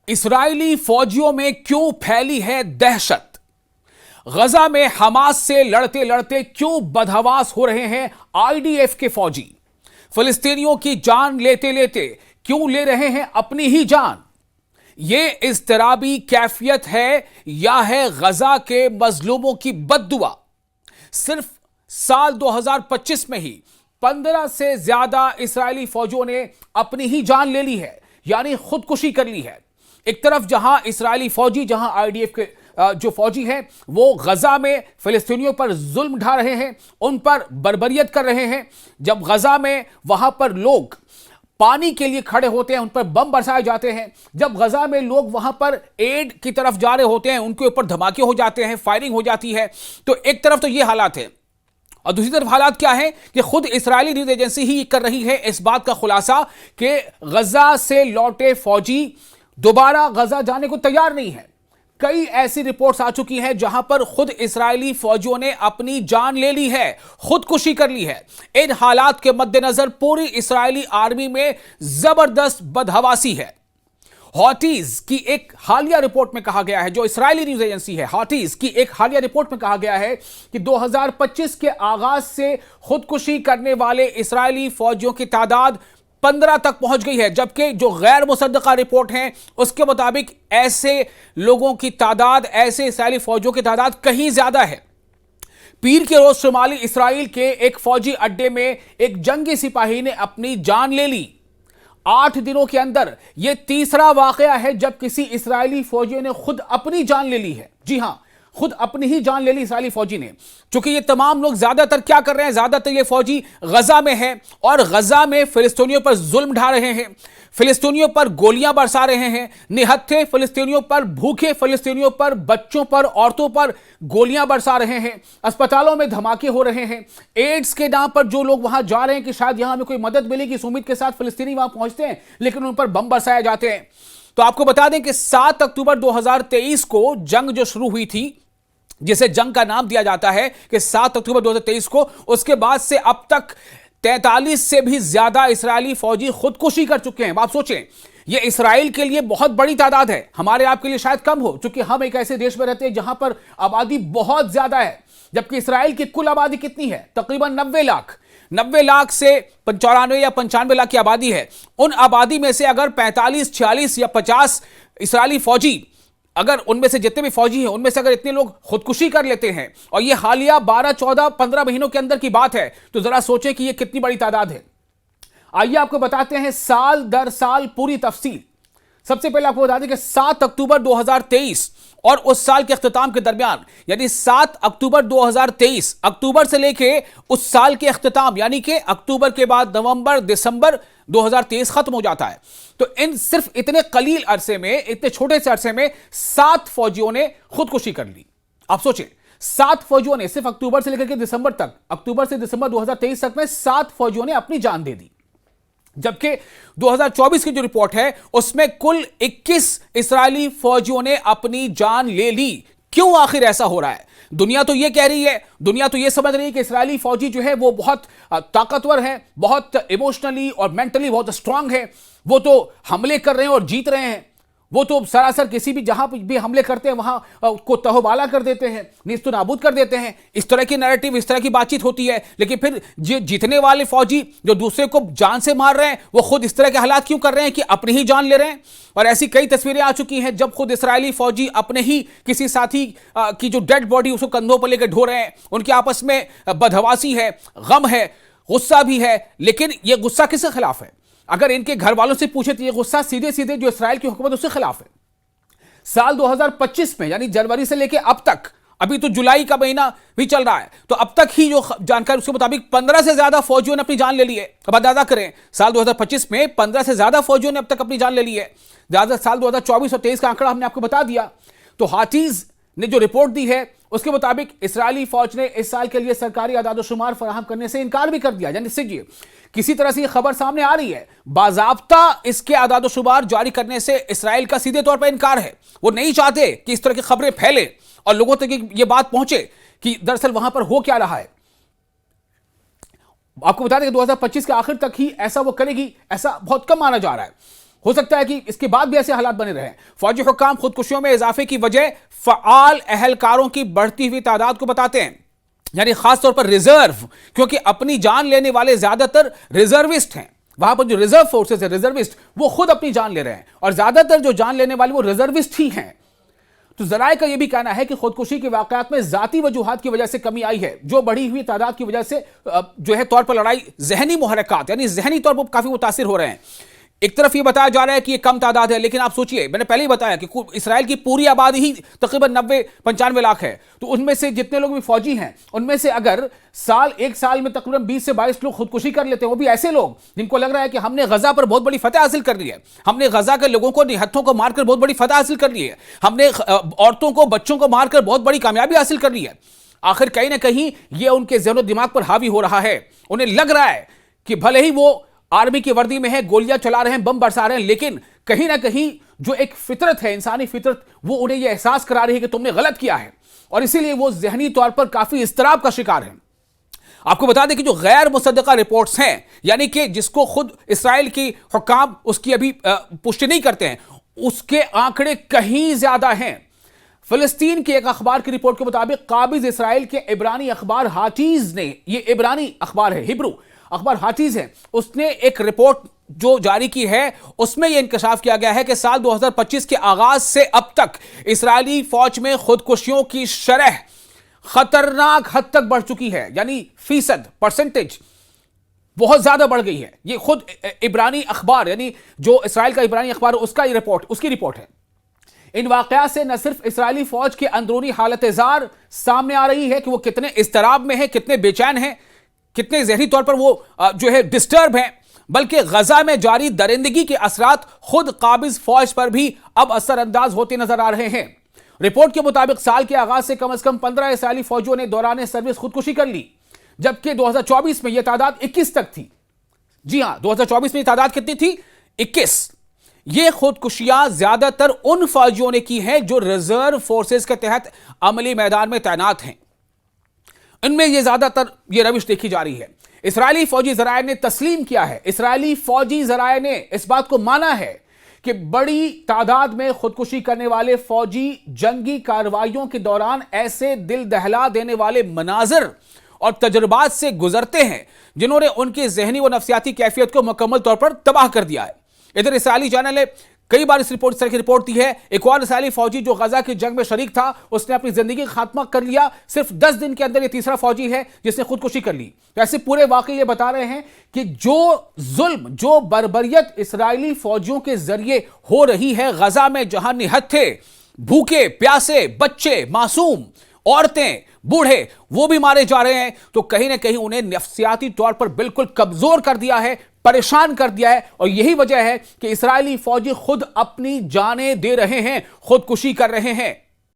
इस्राएली फौजियों में क्यों फैली है दहशत? गजा में हमास से लड़ते लड़ते क्यों बदहवास हो रहे हैं आईडीएफ के फौजी? फिलिस्तीनियों की जान लेते लेते क्यों ले रहे हैं अपनी ही जान? यह इज़्तिराबी कैफियत है या है गजा के मजलूमों की बद्दुआ? सिर्फ साल 2025 में ही 15 से ज्यादा इस्राएली फौजियों ने अपनी ही जान ले ली है, यानी खुदकुशी कर ली है। एक तरफ जहां इस्राएली फौजी, जहां आईडीएफ के जो फौजी हैं वो गजा में फिलिस्तीनियों पर जुल्म ढा रहे हैं, उन पर बर्बरियत कर रहे हैं। जब गजा में वहां पर लोग पानी के लिए खड़े होते हैं, उन पर बम बरसाए जाते हैं। जब गजा में लोग वहां पर एड की तरफ जा रहे होते हैं, उनके ऊपर धमाके हो जाते हैं, फायरिंग हो जाती है। तो एक तरफ तो ये हालात है, और दूसरी तरफ हालात क्या है कि खुद इस्राएली न्यूज एजेंसी ही कर रही है इस बात का खुलासा कि गजा से लौटे फौजी दोबारा गजा जाने को तैयार नहीं है। कई ऐसी रिपोर्ट्स आ चुकी हैं जहां पर खुद इस्राएली फौजियों ने अपनी जान ले ली है, खुदकुशी कर ली है। इन हालात के मद्देनजर पूरी इस्राएली आर्मी में जबरदस्त बदहवासी है। हॉटीज की एक हालिया रिपोर्ट में कहा गया है, जो इस्राएली न्यूज एजेंसी है, हॉटीज की एक हालिया रिपोर्ट में कहा गया है कि 2025 के आगाज से खुदकुशी करने वाले इस्राएली फौजियों की तादाद 15 तक पहुंच गई है, जबकि जो गैर मुसद्दका रिपोर्ट है उसके मुताबिक ऐसे लोगों की तादाद, ऐसे इस्राएली फौजियों की तादाद कहीं ज्यादा है। पीर के रोज शुमाली इस्राएल के एक फौजी अड्डे में एक जंगी सिपाही ने अपनी जान ले ली। 8 दिनों के अंदर यह तीसरा वाकया है जब किसी इस्राएली फौजी ने खुद अपनी जान ले ली है। जी हां, खुद अपनी ही जान ले ली इस्राएली फौजी ने। क्योंकि ये तमाम लोग ज्यादातर क्या कर रहे हैं, ज्यादातर ये फौजी गजा में हैं और गजा में फिलिस्तीनियों पर जुल्म ढा रहे हैं, फिलिस्तीनियों पर गोलियां बरसा रहे हैं, निहत्थे फिलिस्तीनियों पर, भूखे फिलिस्तीनियों पर, बच्चों पर, औरतों पर गोलियां बरसा रहे हैं। अस्पतालों में धमाके हो रहे हैं। एड्स के नाम पर जो लोग वहां जा रहे हैं कि शायद यहां हमें कोई मदद मिलेगी, इस उम्मीद के साथ फिलिस्तीनी वहां पहुंचते हैं, लेकिन उन पर बम बरसाए जाते हैं। तो आपको बता दें कि 7 अक्टूबर 2023 को जंग जो शुरू हुई थी, जिसे जंग का नाम दिया जाता है कि 7 अक्टूबर 2023 को, उसके बाद से अब तक 43 से भी ज्यादा इस्राएली फौजी खुदकुशी कर चुके हैं। आप सोचें, यह इस्राएल के लिए बहुत बड़ी तादाद है, हमारे आपके लिए शायद कम हो, क्योंकि हम एक ऐसे देश में रहते हैं जहां पर आबादी बहुत ज्यादा है। जबकि इस्राएल की कुल आबादी कितनी है? तकरीबन 90 लाख। 90 लाख से 94 या 95 लाख की आबादी है। उन आबादी में से अगर 45, 46 या 50 इस्राएली फौजी, अगर उनमें से जितने भी फौजी हैं उनमें से अगर इतने लोग खुदकुशी कर लेते हैं, और ये हालिया 12, 14, 15 महीनों के अंदर की बात है, तो जरा सोचें कि ये कितनी बड़ी तादाद है। आइए आपको बताते हैं साल दर साल पूरी तफसील। सबसे पहले आपको बता दें कि 7 अक्टूबर 2023 और उस साल के अख्तिताम के दरमियान, यानी 7 अक्टूबर 2023, अक्टूबर से लेके उस साल के अख्तिताम, यानी कि अक्टूबर के बाद नवंबर, दिसंबर 2023 खत्म हो जाता है। तो इन सिर्फ इतने कलील अरसे में, इतने छोटे से अरसे में 7 फौजियों ने खुदकुशी कर ली। आप सोचें, 7 फौजियों ने सिर्फ अक्टूबर से लेकर के दिसंबर तक, अक्टूबर से दिसंबर 2023 तक में 7 फौजियों ने अपनी जान दे दी। जबकि 2024 की जो रिपोर्ट है उसमें कुल 21 इस्राएली फौजियों ने अपनी जान ले ली। क्यों आखिर ऐसा हो रहा है? दुनिया तो यह कह रही है, दुनिया तो यह समझ रही है कि इस्राएली फौजी जो है वो बहुत ताकतवर है, बहुत इमोशनली और मेंटली बहुत स्ट्रांग है, वो तो हमले कर रहे हैं और जीत रहे हैं, वो तो सरासर किसी भी जहां भी हमले करते हैं वहां को तहोबाला कर देते हैं, निस्तो नाबूद कर देते हैं। इस तरह की नैरेटिव, इस तरह की बातचीत होती है। लेकिन फिर जीतने वाले फौजी जो दूसरे को जान से मार रहे हैं, वो खुद इस तरह के हालात क्यों कर रहे हैं कि अपनी ही जान ले रहे हैं? और ऐसी कई तस्वीरें आ चुकी हैं जब खुद इस्राएली फौजी अपने ही किसी साथी की जो डेड बॉडी उसको कंधों पर लेकर ढो रहे हैं। उनके आपस में बदहवासी है, गम है, गुस्सा भी है। लेकिन यह गुस्सा किसके खिलाफ है? अगर इनके घर वालों से पूछे तो ये गुस्सा सीधे सीधे जो इस्राएल की हुकूमत उसके खिलाफ है। साल 2025 में, यानी जनवरी से लेकर अब तक, अभी तो जुलाई का महीना भी चल रहा है, तो अब तक ही जो जानकारी उसके मुताबिक 15 से ज्यादा फौजियों ने अपनी जान ले ली है। अब अंदाजा करें, साल 2025 में 15 से ज्यादा फौजियों ने अब तक अपनी जान ले ली है। ज्यादा साल 2024 और 23 का आंकड़ा हमने आपको बता दिया। तो हाथीज ने जो रिपोर्ट दी है उसके मुताबिक इस्राएली फौज ने इस साल के लिए सरकारी आदादोशुमार फराहम करने से इनकार भी कर दिया। यानी इससे किसी तरह से ये खबर सामने आ रही है, बाज़ाब्ता इसके आदादोशुमार जारी करने से इस्राएल का सीधे तौर पर इनकार है। वो नहीं चाहते कि इस तरह की खबरें फैले और लोगों तक ये बात पहुंचे कि दरअसल वहां पर हो क्या रहा है। आपको बता दें कि 2025 के आखिर तक ही ऐसा वो करेगी, ऐसा बहुत कम माना जा रहा है। हो सकता है कि इसके बाद भी ऐसे हालात बने रहे। फौजी हुक्काम खुदकुशियों में इजाफे की वजह फ़आल अहलकारों की बढ़ती हुई तादाद को बताते हैं, यानी खासतौर पर रिजर्व, क्योंकि अपनी जान लेने वाले ज्यादातर रिजर्विस्ट हैं। वहां पर जो रिजर्व फोर्सेस है, रिजर्विस्ट, वो खुद अपनी जान ले रहे हैं और ज्यादातर जो जान लेने वाले वो रिजर्विस्ट ही हैं। तो जराए का यह भी कहना है कि खुदकुशी के वाकयात में जाती वजूहात की वजह से कमी आई है, जो बढ़ी हुई तादाद की वजह से जो है तौर पर लड़ाई जहनी मुहर्रिकात यानी जहनी तौर पर काफी मुतासिर हो रहे हैं। एक तरफ ये बताया जा रहा है कि ये कम तादाद है, लेकिन आप सोचिए, मैंने पहले ही बताया कि इसराइल की पूरी आबादी ही तकरीबन 90-95 लाख है। तो उनमें से जितने लोग भी फौजी हैं, उनमें से अगर एक साल में तकरीबन 20 से 22 लोग खुदकुशी कर लेते हैं, वो भी ऐसे लोग जिनको लग रहा है कि हमने गजा पर बहुत बड़ी फतह हासिल कर ली है, हमने गजा के लोगों को निहत्थों को मारकर बहुत बड़ी फतह हासिल कर ली है, हमने औरतों को बच्चों को मारकर बहुत बड़ी कामयाबी हासिल कर ली है। आखिर कहीं ना कहीं ये उनके ज़हन दिमाग पर हावी हो रहा है। उन्हें लग रहा है कि भले ही वो आर्मी की वर्दी में है, गोलियां चला रहे हैं, बम बरसा रहे हैं, लेकिन कहीं ना कहीं जो एक फितरत है, इंसानी फितरत, वो उन्हें यह एहसास करा रही है कि तुमने गलत किया है, और इसीलिए वो जहनी तौर पर काफी इस्तराब का शिकार है। आपको बता दें कि जो गैर मुसद्दका रिपोर्ट्स हैं, यानी कि जिसको खुद इसराइल की हुक्काम उसकी अभी पुष्टि नहीं करते हैं, उसके आंकड़े कहीं ज्यादा हैं। फिलिस्तीन के एक अखबार की रिपोर्ट के मुताबिक काबिज इसराइल के इब्रानी अखबार हाटीज ने, ये इब्रानी अखबार है, हिब्रू अखबार हाटीज है, उसने एक रिपोर्ट जो जारी की है, उसमें यह इंकशाफ किया गया है कि साल 2025 के आगाज से अब तक इस्राएली फौज में खुदकुशियों की शरह खतरनाक हद तक बढ़ चुकी है, यानी फीसद, परसेंटेज बहुत ज्यादा बढ़ गई है। ये खुद इब्रानी अखबार, यानी जो इसराइल का इब्रानी अखबार उसकी रिपोर्ट है। इन वाकयात से न सिर्फ इस्राएली फौज की अंदरूनी हालत-ए-जार सामने आ रही है कि वो कितने इस्तराब में है, कितने बेचैन हैं, कितने ज़हनी तौर पर वो जो है डिस्टर्ब हैं, बल्कि गजा में जारी दरिंदगी के असरात खुद काबिज फौज पर भी अब असरअंदाज होते नजर आ रहे हैं। रिपोर्ट के मुताबिक साल के आगाज से कम 15 इसराइली फौजियों ने दौरान सर्विस खुदकुशी कर ली, जबकि 2024 में यह तादाद 21 तक थी। जी हां, 2024 में यह तादाद कितनी थी? 21। ये खुदकुशियां ज्यादातर उन फौजियों ने की हैं जो रिजर्व फोर्सेस के तहत अमली मैदान में तैनात हैं। इनमें यह ज्यादातर ये रविश देखी जा रही है। इसराइली फौजी जराये ने तस्लीम किया है, इसराइली फौजी जराये ने इस बात को माना है कि बड़ी तादाद में खुदकुशी करने वाले फौजी जंगी कार्रवाइयों के दौरान ऐसे दिल दहला देने वाले मनाजिर और तजुर्बात से गुजरते हैं जिन्होंने उनकी जहनी व नफ्सियाती कैफियत को मुकम्मल तौर पर तबाह कर दिया है। इधर इसराइली चैनल ने कई बार इस तरह की रिपोर्ट दी है। एक और इसराइली फौजी जो गजा की जंग में शरीक था, उसने अपनी जिंदगी का खात्मा कर लिया। सिर्फ 10 दिन के अंदर ये तीसरा फौजी है जिसने खुदकुशी कर ली। तो ऐसे पूरे वाकई ये बता रहे हैं कि जो जुल्म, जो बर्बरियत इसराइली फौजियों के जरिए हो रही है गजा में, जहां निहत्थे, भूखे प्यासे, बच्चे, मासूम, औरतें, बूढ़े, वो भी मारे जा रहे हैं, तो कहीं ना कहीं उन्हें नफ्सियाती तौर पर बिल्कुल कमजोर कर दिया है, परेशान कर दिया है। और यही वजह है कि इस्राएली फौजी खुद अपनी जानें दे रहे हैं, खुदकुशी कर रहे हैं।